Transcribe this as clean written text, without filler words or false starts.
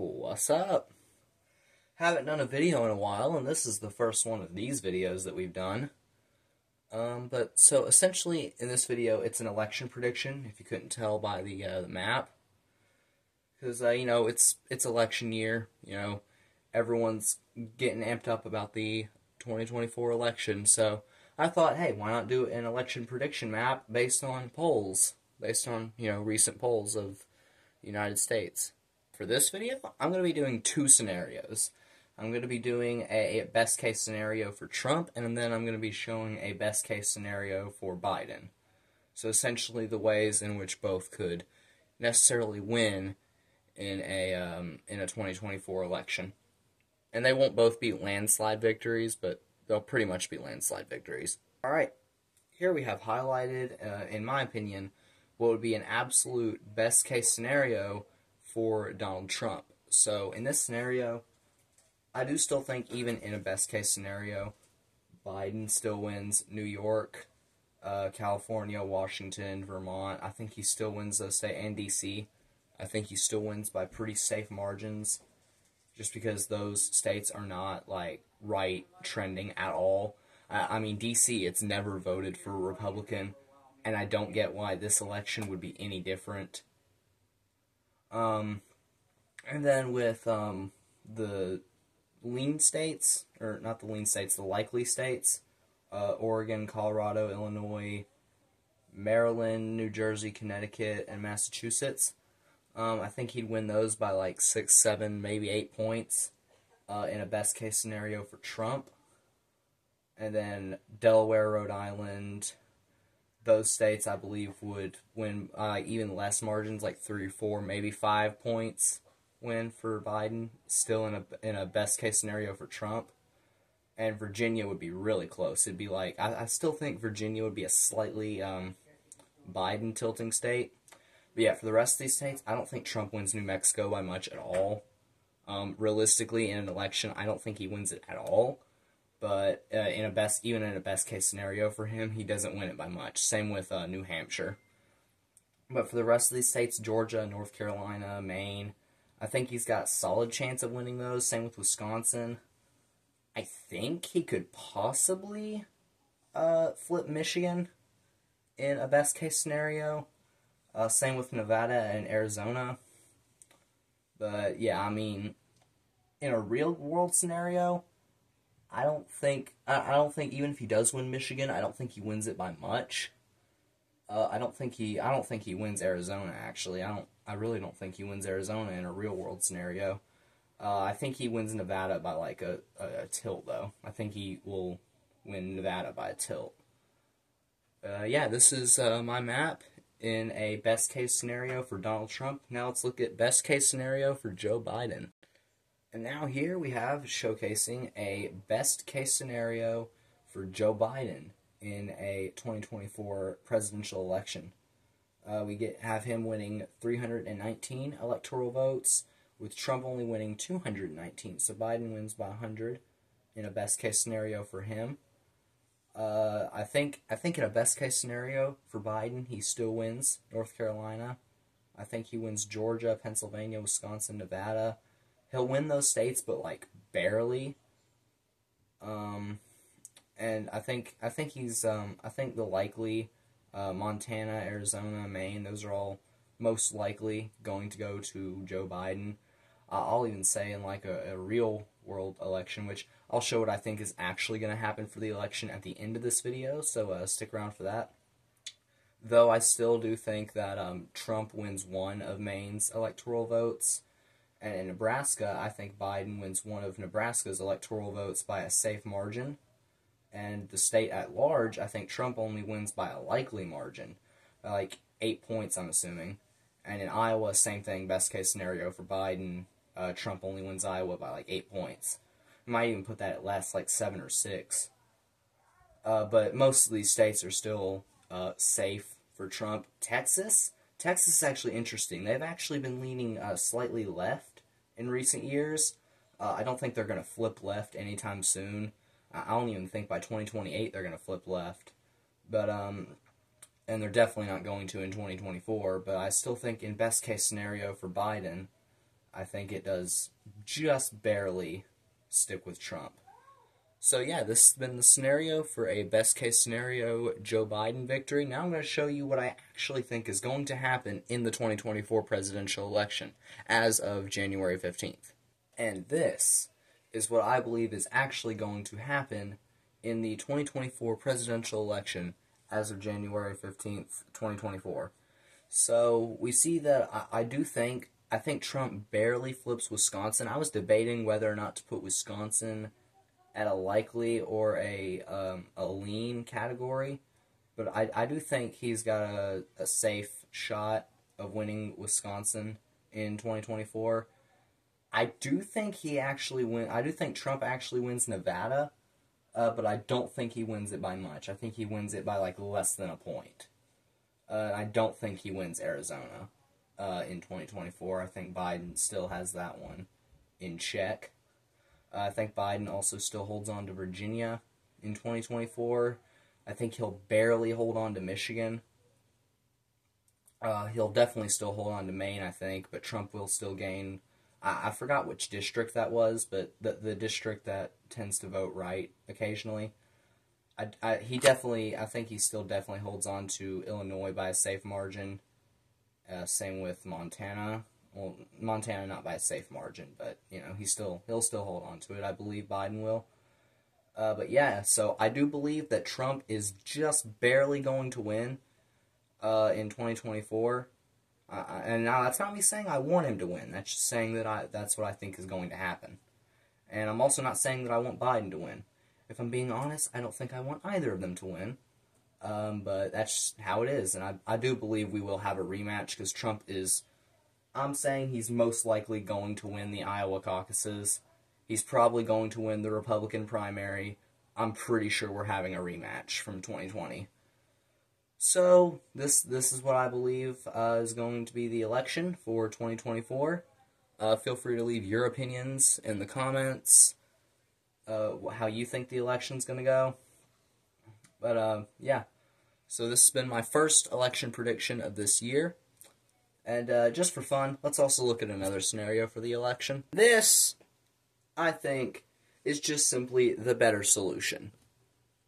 What's up? Haven't done a video in a while, and this is the first one of these videos that we've done. So essentially, in this video, it's an election prediction, if you couldn't tell by the map. Because, it's election year, everyone's getting amped up about the 2024 election, so I thought, hey, why not do an election prediction map based on polls, based on, recent polls of the United States. For this video, I'm going to be doing two scenarios. I'm going to be doing a best case scenario for Trump, and then I'm going to be showing a best case scenario for Biden. So essentially the ways in which both could necessarily win in a 2024 election. And they won't both be landslide victories, but they'll pretty much be landslide victories. Alright, here we have highlighted, in my opinion, what would be an absolute best case scenario for Donald Trump. So in this scenario, I do still think even in a best case scenario, Biden still wins New York, California, Washington, Vermont. I think he still wins those states, and DC. I think he still wins by pretty safe margins, just because those states are not, right trending at all. I mean, DC, it's never voted for a Republican, and I don't get why this election would be any different. And then with, the lean states, or not the lean states, the likely states, Oregon, Colorado, Illinois, Maryland, New Jersey, Connecticut, and Massachusetts. I think he'd win those by 6, 7, maybe 8 points, in a best case scenario for Trump. And then Delaware, Rhode Island, those states I believe would win even less margins, 3 or 4, maybe 5 points win for Biden, still in a best case scenario for Trump. And Virginia would be really close. It'd be I still think Virginia would be a slightly Biden tilting state. But yeah, for the rest of these states, I don't think Trump wins New Mexico by much at all. Realistically, in an election, I don't think he wins it at all. But even in a best case scenario for him, he doesn't win it by much. Same with New Hampshire. But for the rest of these states, Georgia, North Carolina, Maine, I think he's got a solid chance of winning those. Same with Wisconsin. I think he could possibly flip Michigan in a best case scenario. Same with Nevada and Arizona. But yeah, I mean, in a real world scenario, I don't think even if he does win Michigan, I don't think he wins it by much. I don't think he wins Arizona, actually. I really don't think he wins Arizona in a real world scenario. I think he wins Nevada by a tilt, though. I think he will win Nevada by a tilt. Yeah, this is my map in a best case scenario for Donald Trump. Now let's look at best case scenario for Joe Biden. And now here we have showcasing a best case scenario for Joe Biden in a 2024 presidential election. We have him winning 319 electoral votes, with Trump only winning 219. So Biden wins by 100 in a best case scenario for him. I think in a best case scenario for Biden, he still wins North Carolina. I think he wins Georgia, Pennsylvania, Wisconsin, Nevada. He'll win those states, but barely. And I think the likely Montana, Arizona, Maine, those are all most likely going to go to Joe Biden. I'll even say in a real world election, which I'll show what I think is actually going to happen for the election at the end of this video, so stick around for that. Though I still do think that Trump wins one of Maine's electoral votes, and in Nebraska, I think Biden wins one of Nebraska's electoral votes by a safe margin. And the state at large, I think Trump only wins by a likely margin, 8 points, I'm assuming. And in Iowa, same thing, best case scenario for Biden. Trump only wins Iowa by 8 points. I might even put that at less, 7 or 6. But most of these states are still safe for Trump. Texas is actually interesting. They've actually been leaning slightly left in recent years. I don't think they're going to flip left anytime soon. I don't even think by 2028 they're going to flip left. But, and they're definitely not going to in 2024. But I still think in best case scenario for Biden, I think it does just barely stick with Trump. So yeah, this has been the scenario for a best case scenario Joe Biden victory. Now I'm going to show you what I actually think is going to happen in the 2024 presidential election as of January 15th. And this is what I believe is actually going to happen in the 2024 presidential election as of January 15th, 2024. So we see that I think Trump barely flips Wisconsin. I was debating whether or not to put Wisconsin at a likely or a lean category, but I do think he's got a safe shot of winning Wisconsin in 2024. I do think I do think Trump actually wins Nevada, but I don't think he wins it by much. I think he wins it by like less than a point. I don't think he wins Arizona in 2024. I think Biden still has that one in check. I think Biden also still holds on to Virginia in 2024. I think he'll barely hold on to Michigan. He'll definitely still hold on to Maine, I think, but Trump will still gain. I forgot which district that was, but the district that tends to vote right occasionally. I think he still definitely holds on to Illinois by a safe margin. Same with Montana. Well, Montana not by a safe margin, but he'll still hold on to it. I believe Biden will. But yeah, so I do believe that Trump is just barely going to win in 2024. And now that's not me saying I want him to win. That's just saying that that's what I think is going to happen. And I'm also not saying that I want Biden to win. If I'm being honest, I don't think I want either of them to win. But that's how it is. And I do believe we will have a rematch because Trump is... I'm saying he's most likely going to win the Iowa caucuses. He's probably going to win the Republican primary. I'm pretty sure we're having a rematch from 2020. So, this is what I believe is going to be the election for 2024. Feel free to leave your opinions in the comments, how you think the election's going to go. But, yeah. So this has been my first election prediction of this year. And just for fun, let's also look at another scenario for the election. This, I think, is just simply the better solution.